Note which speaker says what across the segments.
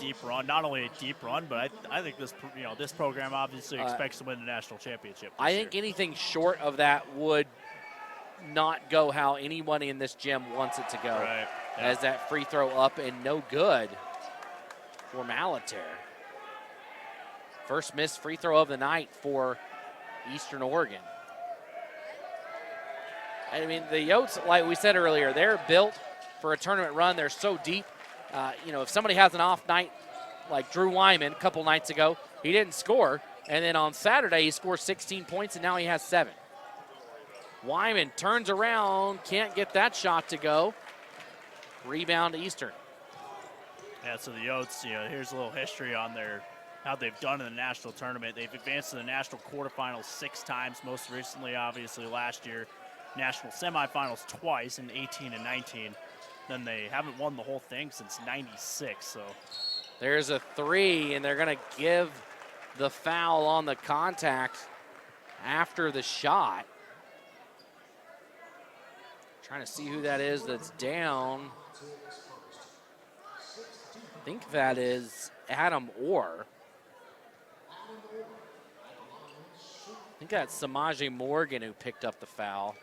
Speaker 1: deep run. Not only a deep run, but I think this program obviously expects to win the national championship.
Speaker 2: I think anything short of that would not go how anyone in this gym wants it to go.
Speaker 1: Right. Yeah.
Speaker 2: As that free throw up and no good for Malater. First missed free throw of the night for Eastern Oregon. I mean, the Yotes, like we said earlier, they're built for a tournament run. They're so deep. If somebody has an off night like Drew Wyman a couple nights ago, he didn't score. And then on Saturday, he scored 16 points, and now he has 7. Wyman turns around, can't get that shot to go. Rebound Eastern.
Speaker 1: Yeah, so the Yotes, here's a little history on how they've done in the national tournament. They've advanced to the national quarterfinals 6 times, most recently, obviously, last year. National semifinals twice in 18 and 19. Then they haven't won the whole thing since 96. So
Speaker 2: there's a 3, and they're going to give the foul on the contact after the shot. Trying to see who that is that's down. I think that is Adam Orr. I think that's Samaje Morgan who picked up the foul.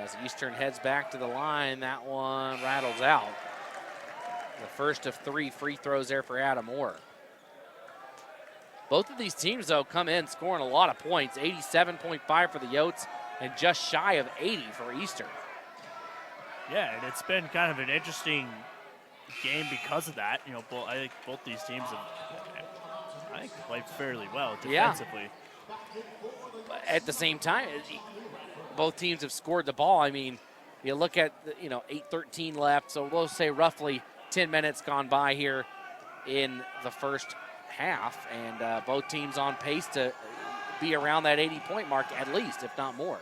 Speaker 2: As Eastern heads back to the line, that one rattles out. The first of 3 free throws there for Adam Orr. Both of these teams, though, come in scoring a lot of points. 87.5 for the Yotes and just shy of 80 for Eastern.
Speaker 1: Yeah, and it's been kind of an interesting game because of that. I think both these teams have, played fairly well defensively.
Speaker 2: Yeah. But at the same time, both teams have scored the ball. I mean, you look at, 8:13 left, so we'll say roughly 10 minutes gone by here in the first half, and both teams on pace to be around that 80-point mark at least, if not more.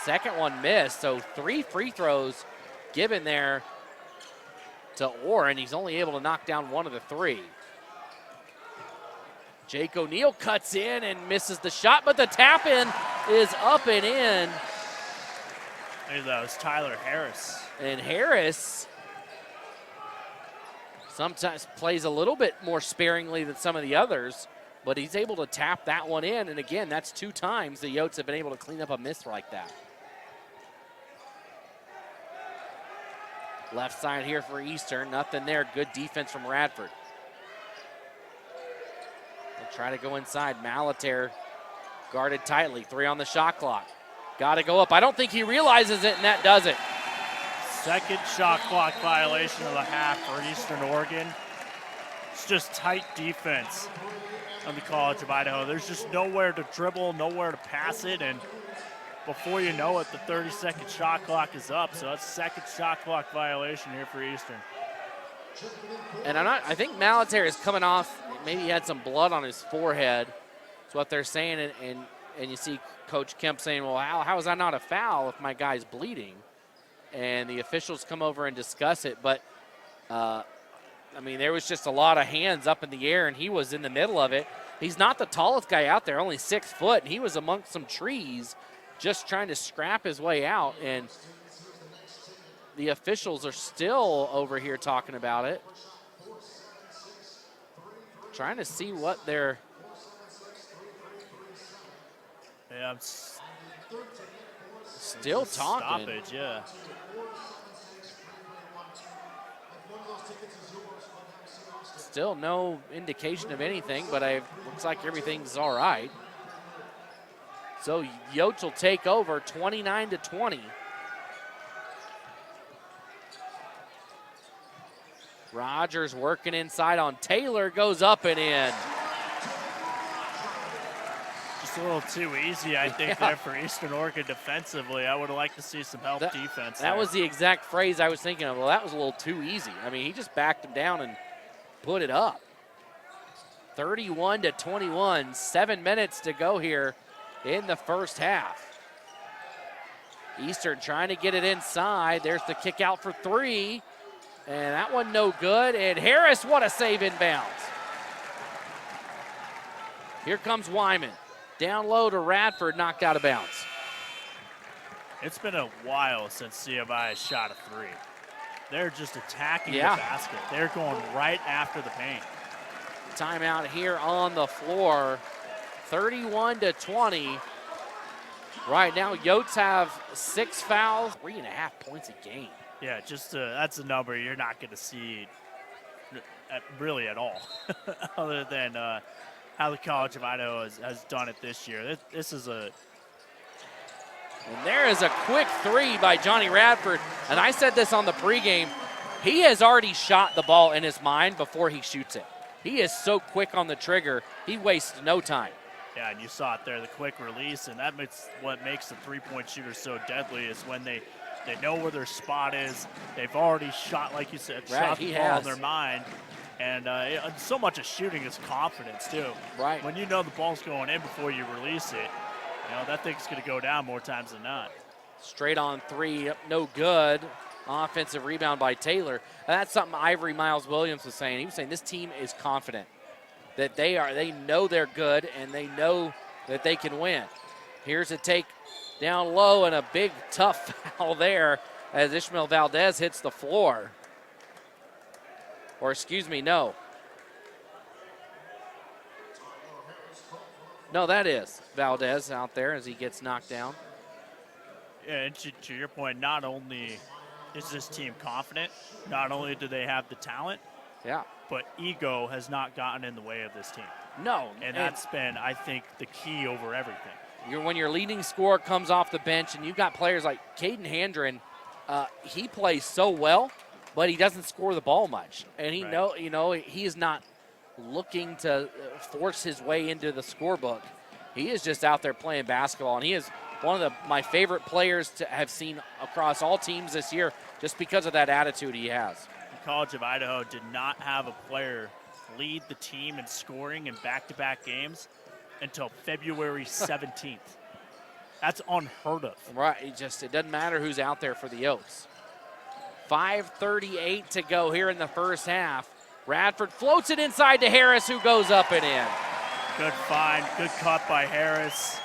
Speaker 2: Second one missed, so 3 free throws given there to Orr, and he's only able to knock down 1 of the 3. Jake O'Neal cuts in and misses the shot, but the tap in is up and in.
Speaker 1: Maybe that was Tyler Harris.
Speaker 2: And Harris sometimes plays a little bit more sparingly than some of the others, but he's able to tap that one in. And again, that's 2 times the Yotes have been able to clean up a miss like that. Left side here for Eastern, nothing there. Good defense from Radford. They'll try to go inside. Malater guarded tightly. 3 on the shot clock. Got to go up. I don't think he realizes it, and that does it.
Speaker 1: Second shot clock violation of the half for Eastern Oregon. It's just tight defense on the College of Idaho. There's just nowhere to dribble, nowhere to pass it, and before you know it, the 30-second shot clock is up. So that's second shot clock violation here for Eastern.
Speaker 2: And I think Malater is coming off, maybe he had some blood on his forehead. That's what they're saying, and you see Coach Kemp saying, well, how is that not a foul if my guy's bleeding? And the officials come over and discuss it, but there was just a lot of hands up in the air, and he was in the middle of it. He's not the tallest guy out there, only 6 foot, and he was amongst some trees just trying to scrap his way out, and the officials are still over here talking about it. Trying to see what they're...
Speaker 1: Yeah, I'm
Speaker 2: still talking.
Speaker 1: Stoppage, yeah.
Speaker 2: Still no indication of anything, but it looks like everything's all right. So Yotes will take over 29-20. Rogers working inside on Taylor, goes up and in.
Speaker 1: Just a little too easy, I think, there for Eastern Oregon defensively. I would have liked to see some help defense.
Speaker 2: That was the exact phrase I was thinking of. Well, that was a little too easy. I mean, he just backed him down and put it up. 31-21, 7 minutes to go here in the first half. Eastern trying to get it inside. There's the kick out for 3. And that one no good. And Harris, what a save inbounds. Here comes Wyman. Down low to Radford, knocked out of bounds.
Speaker 1: It's been a while since CFI has shot a three. They're just attacking the
Speaker 2: Yeah.
Speaker 1: basket. They're going right after the paint.
Speaker 2: Timeout here on the floor. 31-20. Right now, Yotes have 6 fouls, 3.5 points a game.
Speaker 1: Yeah, just that's a number you're not going to see really at all, other than how the College of Idaho has done it this year. This is a
Speaker 2: And there is a quick three by Johnny Radford. And I said this on the pregame. He has already shot the ball in his mind before he shoots it. He is so quick on the trigger, he wastes no time.
Speaker 1: Yeah, and you saw it there, the quick release, and that's what makes the three-point shooter so deadly is when they know where their spot is. They've already shot, like you said, shot the ball in their mind. And so much of shooting is confidence, too.
Speaker 2: Right.
Speaker 1: When you know the ball's going in before you release it, that thing's going to go down more times than not.
Speaker 2: Straight on three, no good. Offensive rebound by Taylor. And that's something Ivory Miles Williams was saying. He was saying this team is confident that they know they're good and they know that they can win. Here's a take down low and a big tough foul there as Ishmael Valdez hits the floor. Or excuse me, no. No, that is Valdez out there as he gets knocked down.
Speaker 1: Yeah, and to your point, not only is this team confident, not only do they have the talent,
Speaker 2: yeah,
Speaker 1: but ego has not gotten in the way of this team.
Speaker 2: No.
Speaker 1: And that's been, I think, the key over everything.
Speaker 2: When your leading scorer comes off the bench and you've got players like Caden Handren, he plays so well, but he doesn't score the ball much. And he is not looking to force his way into the scorebook. He is just out there playing basketball, and he is one of my favorite players to have seen across all teams this year just because of that attitude he has.
Speaker 1: The College of Idaho did not have a player lead the team in scoring in back-to-back games until February 17th. That's unheard of.
Speaker 2: Right, it doesn't matter who's out there for the Yotes. 5:38 to go here in the first half. Radford floats it inside to Harris, who goes up and in.
Speaker 1: Good find, good cut by Harris.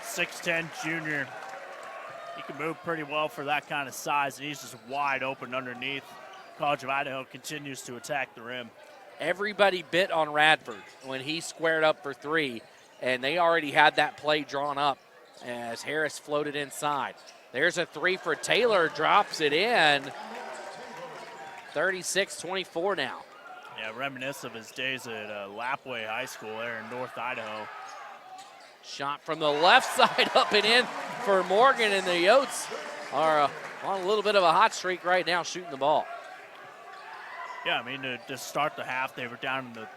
Speaker 1: 6'10" junior. He can move pretty well for that kind of size, and he's just wide open underneath. College of Idaho continues to attack the rim.
Speaker 2: Everybody bit on Radford when he squared up for three, and they already had that play drawn up as Harris floated inside. There's a three for Taylor, drops it in. 36-24 now.
Speaker 1: Yeah, reminisce of his days at Lapway High School there in North Idaho.
Speaker 2: Shot from the left side up and in for Morgan, and the Yotes are on a little bit of a hot streak right now shooting the ball.
Speaker 1: Yeah, I mean, to start the half, they were down in the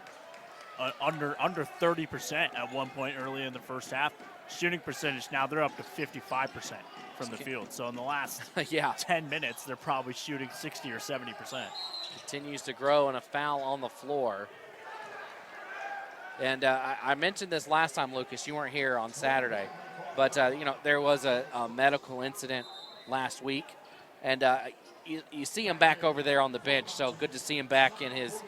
Speaker 1: under 30% at one point early in the first half. Shooting percentage, now they're up to 55% from the field. So in the last 10 minutes, they're probably shooting 60 or 70%.
Speaker 2: Continues to grow, and a foul on the floor. And I mentioned this last time, Lucas. You weren't here on Saturday. But, there was a medical incident last week. And you see him back over there on the bench. So good to see him back in his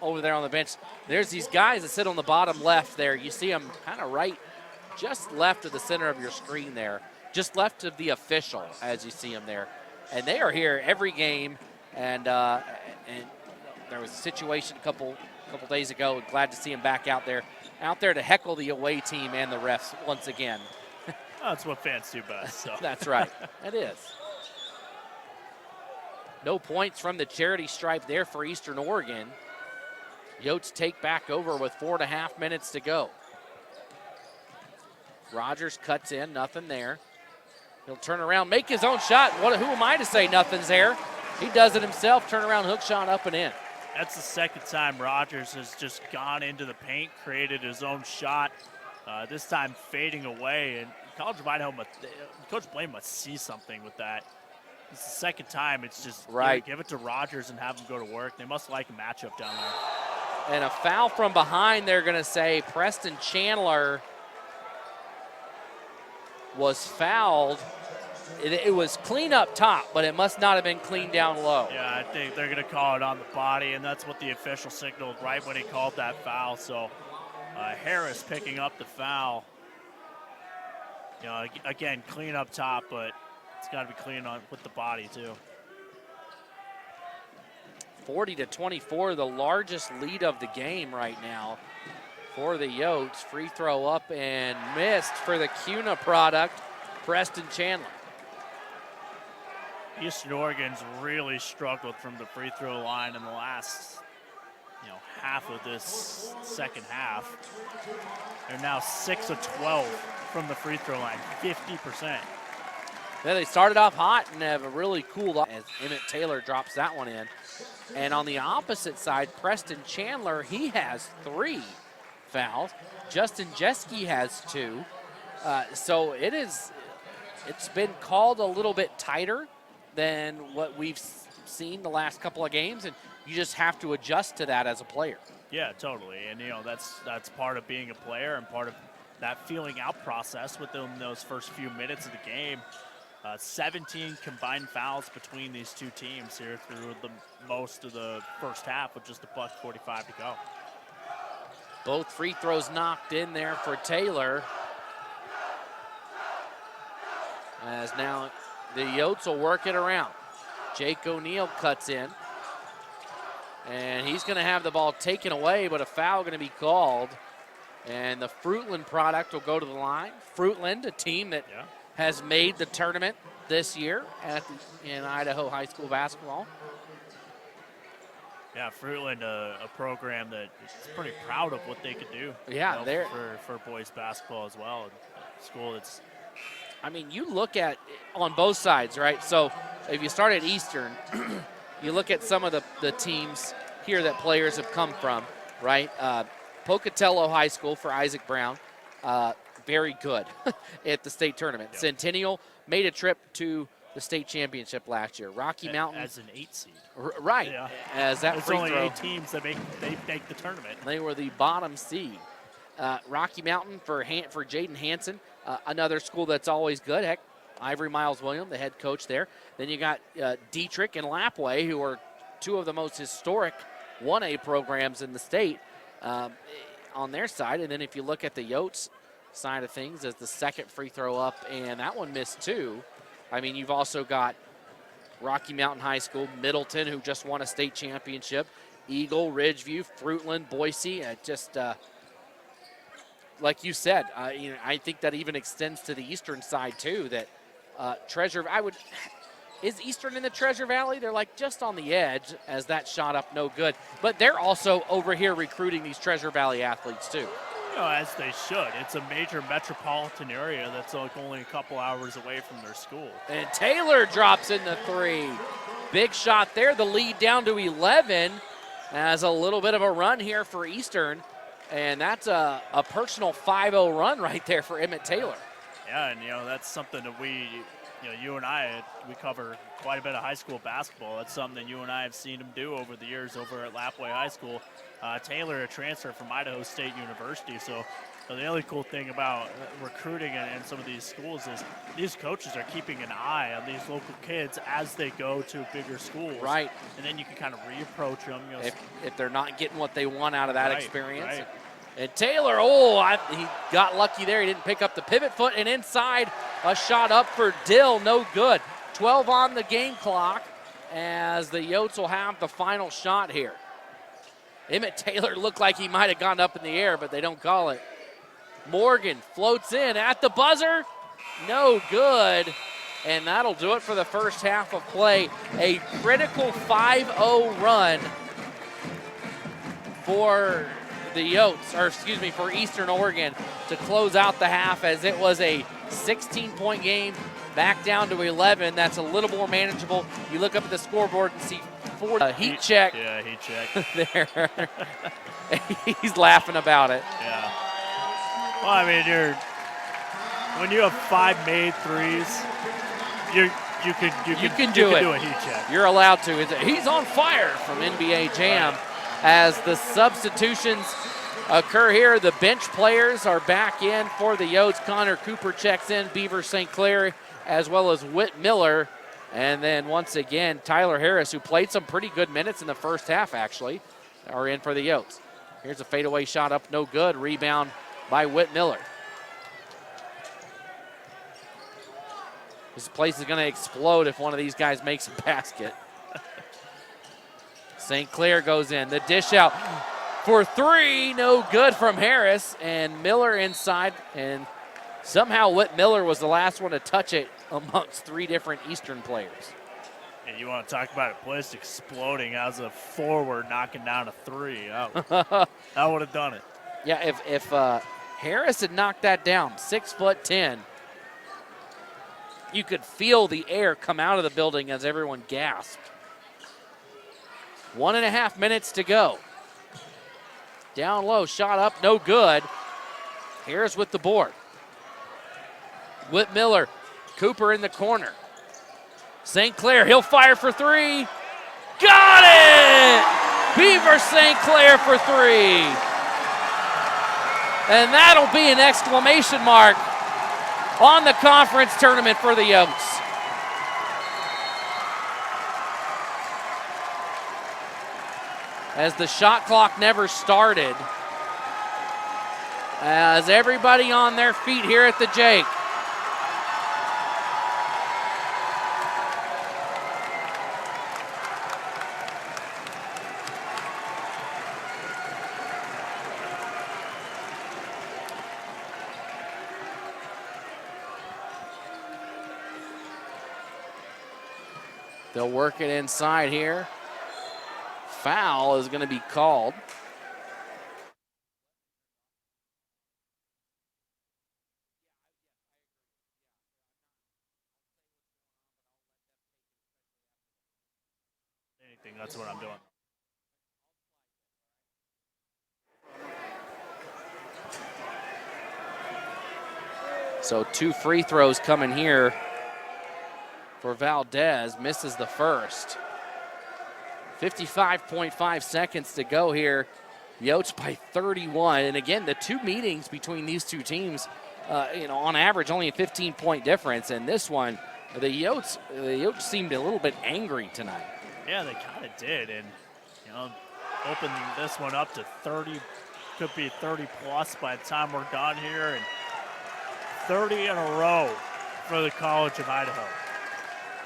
Speaker 2: over there on the bench. There's these guys that sit on the bottom left there. You see them kind of right, just left of the center of your screen there. Just left of the official as you see them there. And they are here every game. And there was a situation a couple days ago. Glad to see him back out there to heckle the away team and the refs once again.
Speaker 1: That's what fans do best. So.
Speaker 2: That's right. It is. No points from the charity stripe there for Eastern Oregon. Yotes take back over with 4.5 minutes to go. Rogers cuts in, nothing there. He'll turn around, make his own shot. Who am I to say nothing's there? He does it himself, turn around, hook shot up and in.
Speaker 1: That's the second time Rogers has just gone into the paint, created his own shot, this time fading away. And College of Idaho, Coach Blaine must see something with that. It's the second time. It's just give it to Rogers and have him go to work. They must like a matchup down there.
Speaker 2: And a foul from behind, they're going to say. Preston Chandler was fouled. It was clean up top, but it must not have been clean down low.
Speaker 1: Yeah, I think they're going to call it on the body, and that's what the official signaled right when he called that foul. So Harris picking up the foul. You know, again, clean up top, but it's got to be clean on with the body too.
Speaker 2: 40-24, the largest lead of the game right now for the Yotes. Free throw up and missed for the CUNA product, Preston Chandler.
Speaker 1: Eastern Oregon's really struggled from the free throw line in the last, half of this second half. They're now 6 of 12 from the free throw line, 50%.
Speaker 2: Yeah, they started off hot and have really cooled off as Emmett Taylor drops that one in. And on the opposite side, Preston Chandler, he has 3 fouls. Justin Jeske has 2. So it's been called a little bit tighter than what we've seen the last couple of games, and you just have to adjust to that as a player.
Speaker 1: Yeah, totally. And that's part of being a player and part of that feeling out process within those first few minutes of the game. 17 combined fouls between these two teams here through the most of the first half with just $1:45 to go.
Speaker 2: Both free throws knocked in there for Taylor. As now the Yotes will work it around. Jake O'Neill cuts in. And he's going to have the ball taken away, but a foul going to be called. And the Fruitland product will go to the line. Fruitland, a team that has made the tournament this year in Idaho high school basketball.
Speaker 1: Yeah, Fruitland, a program that is pretty proud of what they could do.
Speaker 2: Yeah, they're
Speaker 1: for boys basketball as well. A school that's,
Speaker 2: I mean, you look at on both sides, right? So if you start at Eastern, you look at some of the teams here that players have come from, right? Pocatello High School for Isaac Brown, very good at the state tournament. Yep. Centennial made a trip to the state championship last year. Rocky Mountain
Speaker 1: as an 8 seed,
Speaker 2: right?
Speaker 1: Yeah.
Speaker 2: As that
Speaker 1: There's
Speaker 2: free
Speaker 1: only
Speaker 2: throw,
Speaker 1: 8 teams that make the tournament.
Speaker 2: They were the bottom seed. Rocky Mountain for Jaden Hansen, another school that's always good. Heck, Ivory Miles Williams, the head coach there. Then you got Dietrich and Lapway, who are 2 of the most historic 1A programs in the state on their side. And then if you look at the Yotes side of things, as the second free throw up, and that one missed too. I mean, you've also got Rocky Mountain High School, Middleton, who just won a state championship, Eagle, Ridgeview, Fruitland, Boise. Like you said, I think that even extends to the Eastern side too. That is Eastern in the Treasure Valley? They're like just on the edge as that shot up no good. But they're also over here recruiting these Treasure Valley athletes too.
Speaker 1: As they should. It's a major metropolitan area that's like only a couple hours away from their school.
Speaker 2: And Taylor drops in the 3. Big shot there. The lead down to 11 as a little bit of a run here for Eastern. And that's a personal 5-0 run right there for Emmett Taylor.
Speaker 1: Yeah, and that's something that you and I, we cover quite a bit of high school basketball. That's something that you and I have seen him do over the years over at Lapway High School. Taylor, a transfer from Idaho State University. So the other cool thing about recruiting in some of these schools is these coaches are keeping an eye on these local kids as they go to bigger schools.
Speaker 2: Right.
Speaker 1: And then you can kind of reapproach them.
Speaker 2: If they're not getting what they want out of that experience.
Speaker 1: Right.
Speaker 2: And Taylor, he got lucky there. He didn't pick up the pivot foot. And inside, a shot up for Dill, no good. 12 on the game clock as the Yotes will have the final shot here. Emmett Taylor looked like he might have gone up in the air, but they don't call it. Morgan floats in at the buzzer. No good. And that'll do it for the first half of play. A critical 5-0 run for the Yotes, for Eastern Oregon to close out the half, as it was a 16-point game back down to 11. That's a little more manageable. You look up at the scoreboard and see 4 heat check.
Speaker 1: Yeah, heat check.
Speaker 2: There. He's laughing about it.
Speaker 1: Yeah. Well, I mean, when you have 5 made threes, you can do a heat check.
Speaker 2: You're allowed to. He's on fire from NBA Jam.
Speaker 1: Right.
Speaker 2: As the substitutions occur here, the bench players are back in for the Yotes. Connor Cooper checks in, Beaver St. Clair, as well as Whit Miller. And then once again, Tyler Harris, who played some pretty good minutes in the first half, actually, are in for the Yotes. Here's a fadeaway shot up, no good. Rebound by Whit Miller. This place is going to explode if one of these guys makes a basket. St. Clair goes in. The dish out for three. No good from Harris. And Miller inside. And somehow Whit Miller was the last one to touch it amongst three different Eastern players.
Speaker 1: And you want to talk about a place exploding as a forward knocking down a three. That would have done it.
Speaker 2: Yeah, if Harris had knocked that down, 6'10", you could feel the air come out of the building as everyone gasped. 1.5 minutes to go. Down low, shot up, no good. Harris with the board. Whit Miller, Cooper in the corner. St. Clair, he'll fire for three. Got it! Beaver St. Clair for three. And that'll be an exclamation mark on the conference tournament for the Yotes. As the shot clock never started. As everybody on their feet here at the Jake. They'll work it inside here. Foul is going to be called.
Speaker 1: Anything, that's what I'm doing.
Speaker 2: So 2 free throws coming here for Valdez. Misses the first. 55.5 seconds to go here. Yotes by 31. And again, the two meetings between these two teams, on average, only a 15-point difference. And this one, the Yotes seemed a little bit angry tonight.
Speaker 1: Yeah, they kind of did. And, open this one up to 30, could be 30 plus by the time we're done here. And 30 in a row for the College of Idaho.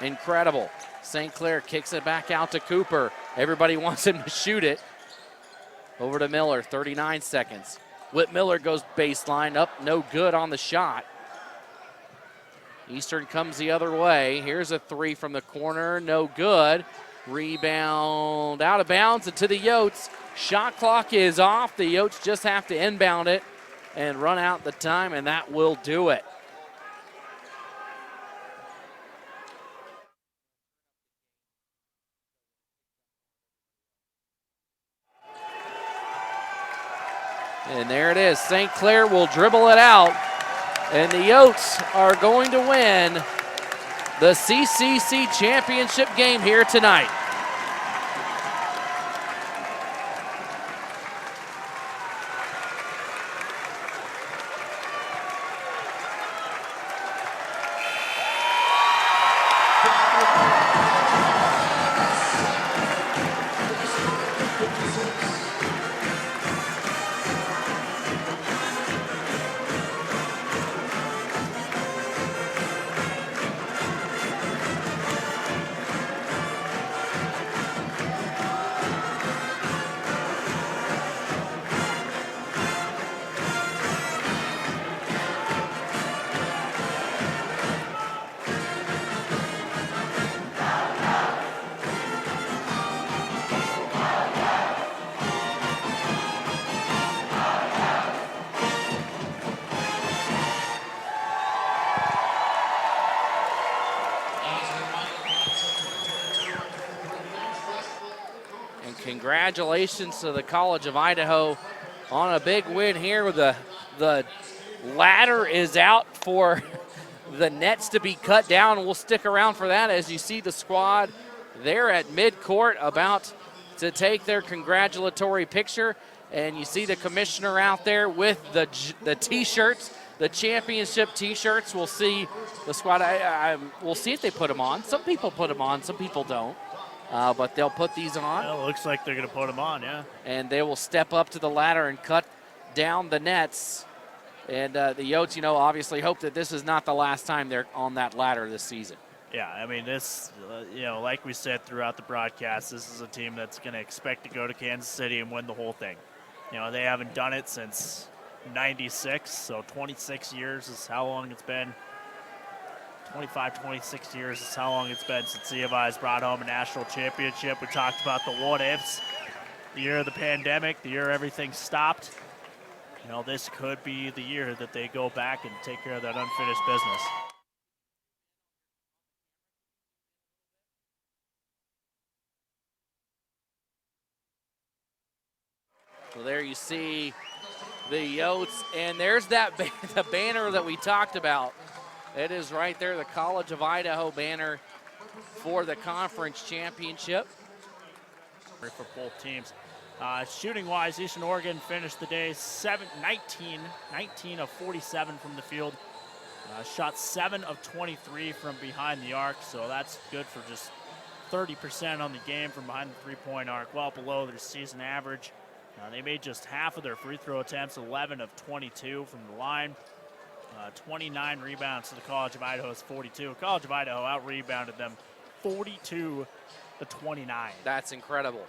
Speaker 2: Incredible. St. Clair kicks it back out to Cooper. Everybody wants him to shoot it. Over to Miller, 39 seconds. Whit Miller goes baseline up, no good on the shot. Eastern comes the other way. Here's a three from the corner, no good. Rebound out of bounds and to the Yotes. Shot clock is off. The Yotes just have to inbound it and run out the time, and that will do it. And there it is. St. Clair will dribble it out. And the Yotes are going to win the CCC championship game here tonight. Congratulations to the College of Idaho on a big win here. With the ladder is out for the nets to be cut down. We'll stick around for that as you see the squad there at midcourt about to take their congratulatory picture. And you see the commissioner out there with the T-shirts, the championship T-shirts. We'll see the squad. We'll see if they put them on. Some people put them on, some people don't. But they'll put these on.
Speaker 1: Well, it looks like they're going to put them on, yeah.
Speaker 2: And they will step up to the ladder and cut down the nets And the Yotes, you know, obviously hope that this is not the last time they're on that ladder this season.
Speaker 1: Yeah, I mean, this, you know, like we said throughout the broadcast, this is a team that's going to expect to go to Kansas City and win the whole thing. You know, they haven't done it since 96, so 26 years is how long it's been. 25, 26 years is how long it's been since U of I has brought home a national championship. We talked about the what ifs, the year of the pandemic, the year everything stopped. You know, this could be the year that they go back and take care of that unfinished business.
Speaker 2: So there you see the Yotes, and there's that the banner that we talked about. It is right there, the College of Idaho banner for the conference championship.
Speaker 1: For both teams. Shooting-wise, Eastern Oregon finished the day 19 of 47 from the field. Shot 7 of 23 from behind the arc, so that's good for just 30% on the game from behind the three-point arc, well below their season average. They made just half of their free throw attempts, 11 of 22 from the line. 29 rebounds to the College of Idaho's 42. College of Idaho out-rebounded them 42 to 29.
Speaker 2: That's incredible.